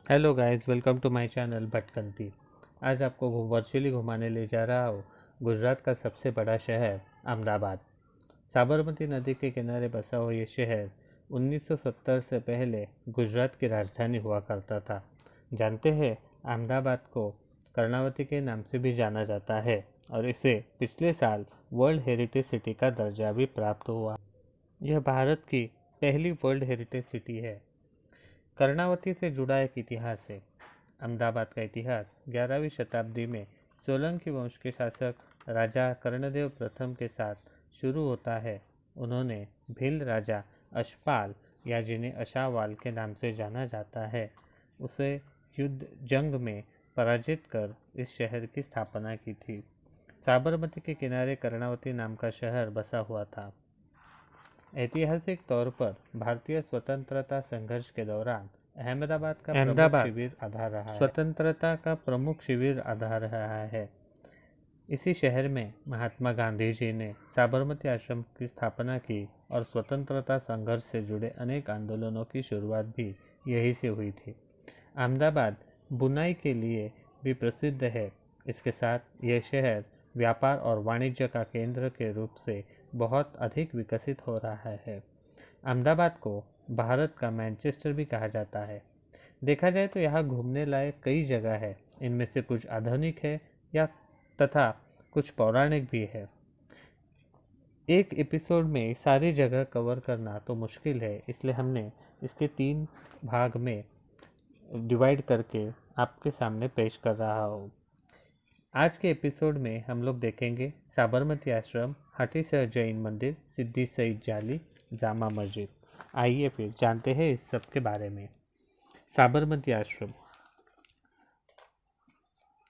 Hello guys, welcome to my channel Bhatkanti. आज आपको virtually घुमाने ले जा रहा हूँ गुजरात का सबसे बड़ा शहर अहमदाबाद। साबरमती नदी के किनारे बसा हुआ ये शहर 1970 से पहले गुजरात की राजधानी हुआ करता था। जानते हैं, अहमदाबाद को कर्णावती के नाम से भी जाना जाता है और इसे पिछले साल वर्ल्ड हेरिटेज सिटी का दर्जा भी प्राप्त हुआ। यह भारत की पहली वर्ल्ड हेरिटेज सिटी है। कर्णावती से जुड़ा एक इतिहास है। अहमदाबाद का इतिहास 11वीं शताब्दी में सोलंकी वंश के शासक राजा कर्णदेव प्रथम के साथ शुरू होता है। उन्होंने भील राजा अशपाल या जिन्हें अशावाल के नाम से जाना जाता है, उसे जंग में पराजित कर इस शहर की स्थापना की थी। साबरमती के किनारे कर्णावती नाम का शहर बसा हुआ था। ऐतिहासिक तौर पर भारतीय स्वतंत्रता संघर्ष के दौरान अहमदाबाद का प्रमुख शिविर आधार रहा है। स्वतंत्रता का प्रमुख शिविर आधार रहा है। इसी शहर में महात्मा गांधी जी ने साबरमती आश्रम की स्थापना की और स्वतंत्रता संघर्ष से जुड़े अनेक आंदोलनों की शुरुआत भी यहीं से हुई थी। अहमदाबाद बुनाई के लिए भी प्रसिद्ध है। इसके साथ यह शहर व्यापार और वाणिज्य का केंद्र के रूप से बहुत अधिक विकसित हो रहा है। अहमदाबाद को भारत का मैनचेस्टर भी कहा जाता है। देखा जाए तो यहाँ घूमने लायक कई जगह है। इनमें से कुछ आधुनिक है या तथा कुछ पौराणिक भी है। एक एपिसोड में सारी जगह कवर करना तो मुश्किल है, इसलिए हमने इसके 3 भाग में डिवाइड करके आपके सामने पेश कर रहा हूँ। आज के एपिसोड में हम लोग देखेंगे साबरमती आश्रम, हाथीसर जैन मंदिर, सिद्धि सईद जाली, जामा मस्जिद। आइए फिर जानते हैं इस सब के बारे में। साबरमती आश्रम।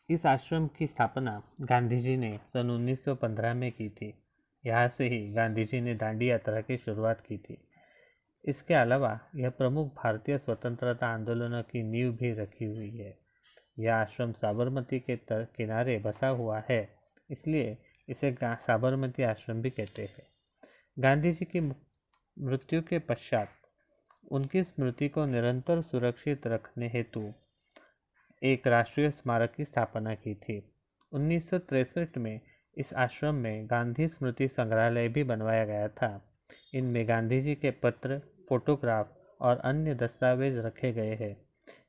इस आश्रम की स्थापना गांधी जी ने सन 1915 में की थी। यहाँ से ही गांधी जी ने दांडी यात्रा की शुरुआत की थी। इसके अलावा यह प्रमुख भारतीय स्वतंत्रता आंदोलनों की नींव भी रखी हुई है। यह आश्रम साबरमती के किनारे बसा हुआ है, इसलिए इसे साबरमती आश्रम भी कहते हैं। गांधी जी की मृत्यु के पश्चात उनकी स्मृति को निरंतर सुरक्षित रखने हेतु एक राष्ट्रीय स्मारक की स्थापना की थी। 1963 में इस आश्रम में गांधी स्मृति संग्रहालय भी बनवाया गया था। इनमें गांधी जी के पत्र, फोटोग्राफ और अन्य दस्तावेज रखे गए हैं।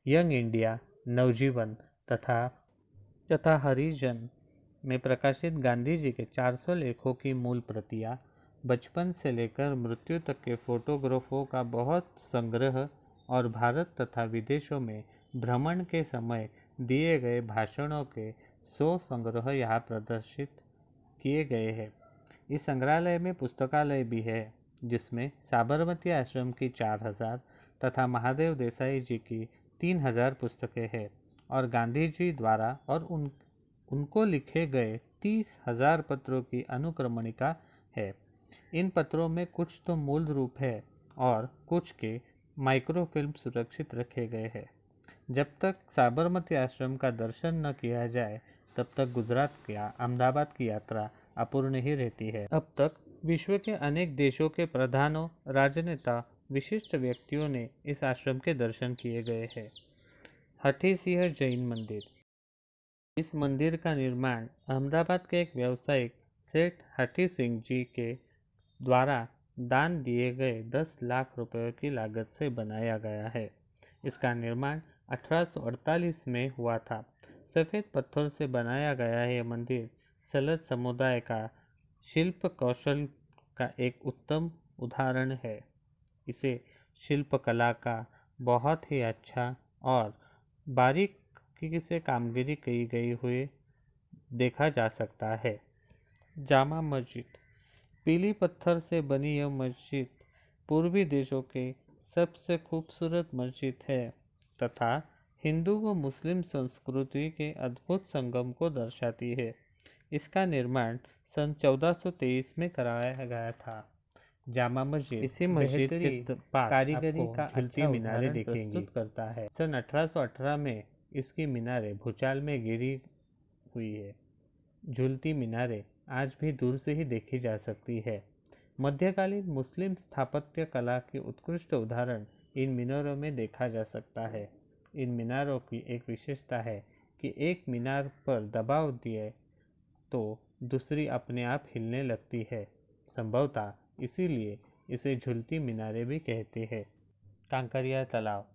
यंग इंडिया, नवजीवन तथा हरिजन में प्रकाशित गांधी जी के 400 लेखों की मूल प्रतियां, बचपन से लेकर मृत्यु तक के फोटोग्राफों का बहुत संग्रह और भारत तथा विदेशों में भ्रमण के समय दिए गए भाषणों के 100 संग्रह यहाँ प्रदर्शित किए गए हैं। इस संग्रहालय में पुस्तकालय भी है, जिसमें साबरमती आश्रम की 4000 तथा महादेव देसाई जी की 3000 पुस्तकें हैं और गांधी जी द्वारा और उनको लिखे गए 30,000 पत्रों की अनुक्रमणिका है। इन पत्रों में कुछ तो मूल रूप है और कुछ के माइक्रोफिल्म सुरक्षित रखे गए हैं। जब तक साबरमती आश्रम का दर्शन न किया जाए, तब तक गुजरात या अहमदाबाद की यात्रा अपूर्ण ही रहती है। अब तक विश्व के अनेक देशों के प्रधानों, राजनेता, विशिष्ट व्यक्तियों ने इस आश्रम के दर्शन किए गए हैं। हठीसिंह जैन मंदिर। इस मंदिर का निर्माण अहमदाबाद के एक व्यवसायिक सेठ हठी सिंह जी के द्वारा दान दिए गए 10 लाख रुपयों की लागत से बनाया गया है। इसका निर्माण 1848 में हुआ था। सफ़ेद पत्थर से बनाया गया यह मंदिर सलत समुदाय का शिल्प कौशल का एक उत्तम उदाहरण है। इसे शिल्पकला का बहुत ही अच्छा और बारीकी से कामगिरी की गई हुई देखा जा सकता है। जामा मस्जिद। पीली पत्थर से बनी यह मस्जिद पूर्वी देशों के सबसे खूबसूरत मस्जिद है तथा हिंदू व मुस्लिम संस्कृति के अद्भुत संगम को दर्शाती है। इसका निर्माण सन 1423 में कराया गया था। जामा मस्जिद इसी मस्जिद के कारीगरी का झुलती मीनारें प्रस्तुत करता है। सन 1818 में इसकी मीनारें भूचाल में गिरी हुई है। झुलती मीनारें आज भी दूर से ही देखी जा सकती है। मध्यकालीन मुस्लिम स्थापत्य कला के उत्कृष्ट उदाहरण इन मीनारों में देखा जा सकता है। इन मीनारों की एक विशेषता है कि एक मीनार पर दबाव दिए तो दूसरी अपने आप हिलने लगती है। संभवतः इसीलिए इसे झूलती मीनारें भी कहते हैं। कांकरिया तालाब।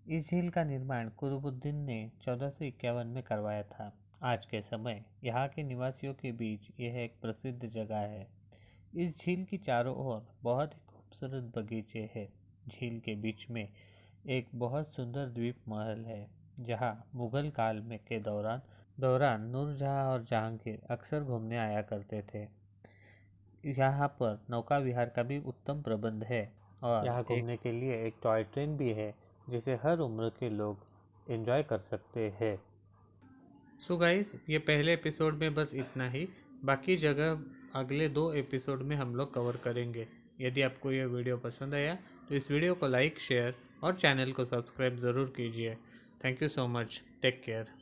इस झील का निर्माण कुतुबुद्दीन ने 1451 में करवाया था। आज के समय यहाँ के निवासियों के बीच यह एक प्रसिद्ध जगह है। इस झील की चारों ओर बहुत ही खूबसूरत बगीचे हैं। झील के बीच में एक बहुत सुंदर द्वीप महल है, जहाँ मुगल काल में के दौरान नूरजहाँ और जहांगीर अक्सर घूमने आया करते थे। यहाँ पर नौका विहार का भी उत्तम प्रबंध है और यहाँ घूमने के लिए एक टॉय ट्रेन भी है, जिसे हर उम्र के लोग एंजॉय कर सकते हैं। सो गाइस, ये पहले एपिसोड में बस इतना ही। बाकी जगह अगले 2 एपिसोड में हम लोग कवर करेंगे। यदि आपको ये वीडियो पसंद आया तो इस वीडियो को लाइक, शेयर और चैनल को सब्सक्राइब ज़रूर कीजिए। Thank you so much. Take care.